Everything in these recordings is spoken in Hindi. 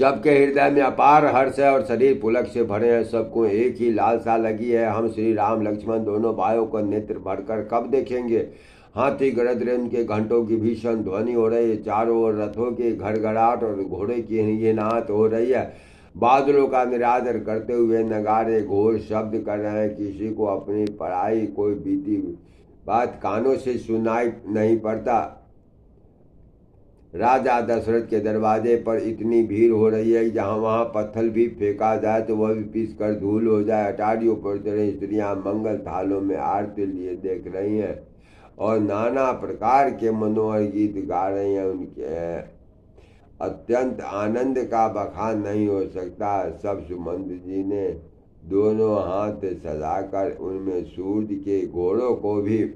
सबके हृदय में अपार हर्ष है और शरीर पुलक से भरे हैं। सबको एक ही लालसा लगी है, हम श्री राम लक्ष्मण दोनों भाइयों को नेत्र भरकर कब देखेंगे। हाथी गरज रहे, उनके घंटों की भीषण ध्वनि हो रही है, चारों ओर रथों की घड़घड़ाहट और घोड़े की हिनहिनाहट हो रही है। बादलों का निरादर करते हुए नगाड़े घोर शब्द कर रहे हैं। किसी को अपनी पढ़ाई कोई बीती बात कानों से सुनाई नहीं पड़ता। राजा दशरथ के दरवाजे पर इतनी भीड़ हो रही है कि जहाँ वहाँ पत्थर भी फेंका जाए तो वह भी पीस कर धूल हो जाए। अटारियों पर चढ़े स्त्रियाँ मंगल थालों में आरती लिए देख रही हैं और नाना प्रकार के मनोहर गीत गा रही हैं। उनके अत्यंत आनंद का बखान नहीं हो सकता। सब सुमंत जी ने दोनों हाथ सजाकर उनमें सूर्य के घोड़ों को भी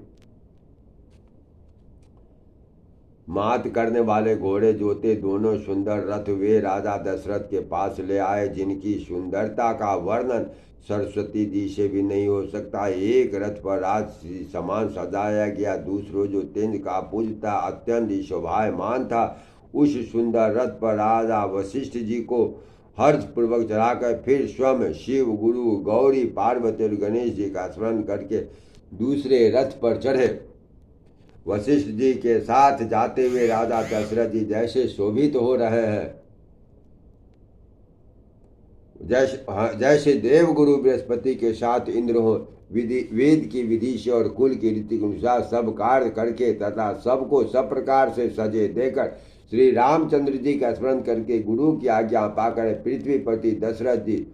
मात करने वाले घोड़े जोते दोनों सुंदर रथ वे राजा दशरथ के पास ले आए, जिनकी सुंदरता का वर्णन सरस्वती जी से भी नहीं हो सकता। एक रथ पर राज समान सजाया गया, दूसरों जो तेज का पुंज था, अत्यंत ही शोभायमान था। उस सुंदर रथ पर राजा वशिष्ठ जी को हर्षपूर्वक चढ़ाकर फिर स्वयं शिव, गुरु, गौरी, पार्वती और गणेश जी का स्मरण करके दूसरे रथ पर चढ़े। वशिष्ठ जी के साथ जाते हुए राजा दशरथ जी जैसे शोभित हो रहे हैं, जैसे देवगुरु बृहस्पति के साथ इंद्र हो। वेद की विधि से और कुल की रीति के अनुसार सब कार्य करके तथा सबको सब प्रकार से सजे देकर श्री रामचंद्र जी का स्मरण करके गुरु की आज्ञा पाकर पृथ्वी पति दशरथ जी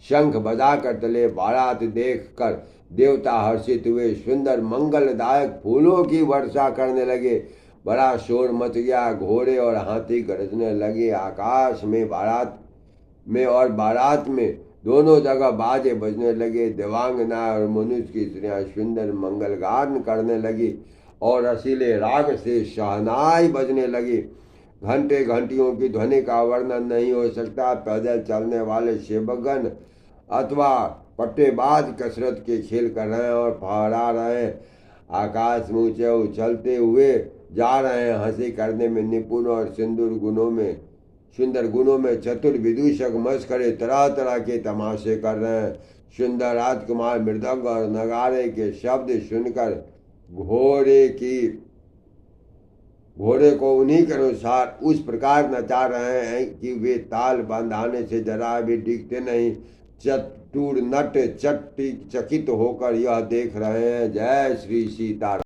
शंख बजाकर चले। बारात देख कर देवता हर्षित हुए, सुंदर मंगलदायक फूलों की वर्षा करने लगे। बड़ा शोर मच गया, घोड़े और हाथी गरजने लगे। आकाश में बारात में दोनों जगह बाजे बजने लगे। देवांगना और मनुष्य की स्त्रियां सुंदर मंगलगान करने लगी और रसीले राग से शहनाई बजने लगी। घंटे घंटियों की ध्वनि का वर्णन नहीं हो सकता। पैदल चलने वाले सेवकगण अथवा पट्टेबाज कसरत के खेल कर रहे हैं और फहरा रहे हैं। आकाश में ऊंचे उछलते हुए जा रहे हैं। हंसी करने में निपुण और सुंदर गुणों में चतुर विदूषक मस्करे तरह तरह के तमाशे कर रहे हैं। सुंदर राजकुमार मृदंग और नगाड़े के शब्द सुनकर घोड़े को उन्हीं के अनुसार उस प्रकार नचा रहे हैं कि वे ताल बंधाने से जरा भी डिगते नहीं। चतुर नट चकित होकर यह देख रहे हैं। जय श्री सीताराम।